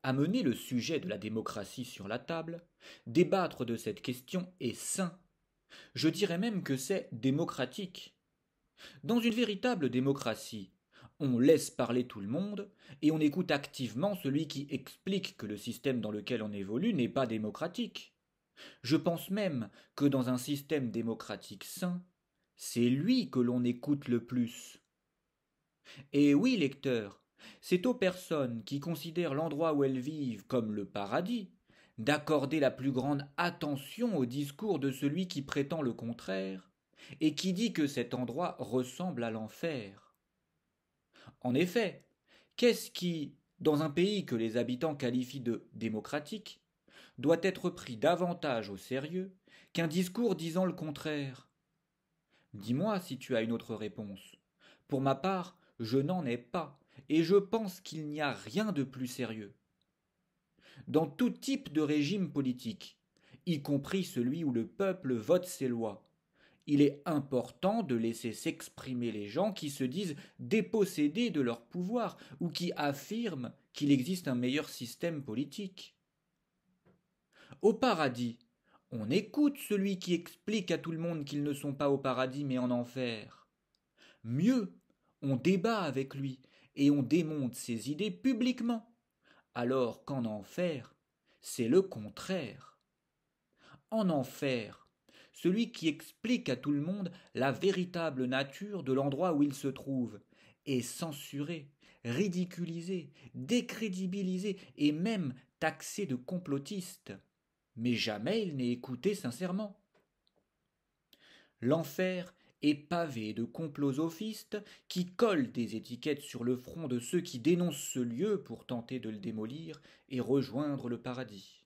Amener le sujet de la démocratie sur la table, débattre de cette question est sain. Je dirais même que c'est démocratique. Dans une véritable démocratie, on laisse parler tout le monde et on écoute activement celui qui explique que le système dans lequel on évolue n'est pas démocratique. Je pense même que dans un système démocratique sain, c'est lui que l'on écoute le plus. Et oui, lecteur, c'est aux personnes qui considèrent l'endroit où elles vivent comme le paradis d'accorder la plus grande attention au discours de celui qui prétend le contraire et qui dit que cet endroit ressemble à l'enfer. En effet, qu'est-ce qui, dans un pays que les habitants qualifient de démocratique, doit être pris davantage au sérieux qu'un discours disant le contraire? Dis-moi si tu as une autre réponse. Pour ma part, je n'en ai pas, et je pense qu'il n'y a rien de plus sérieux. Dans tout type de régime politique, y compris celui où le peuple vote ses lois, il est important de laisser s'exprimer les gens qui se disent dépossédés de leur pouvoir ou qui affirment qu'il existe un meilleur système politique. Au paradis, on écoute celui qui explique à tout le monde qu'ils ne sont pas au paradis mais en enfer. Mieux, on débat avec lui et on démonte ses idées publiquement, alors qu'en enfer, c'est le contraire. En enfer, celui qui explique à tout le monde la véritable nature de l'endroit où il se trouve est censuré, ridiculisé, décrédibilisé et même taxé de complotiste. Mais jamais il n'est écouté sincèrement. L'enfer est pavé de complotsophistes qui collent des étiquettes sur le front de ceux qui dénoncent ce lieu pour tenter de le démolir et rejoindre le paradis.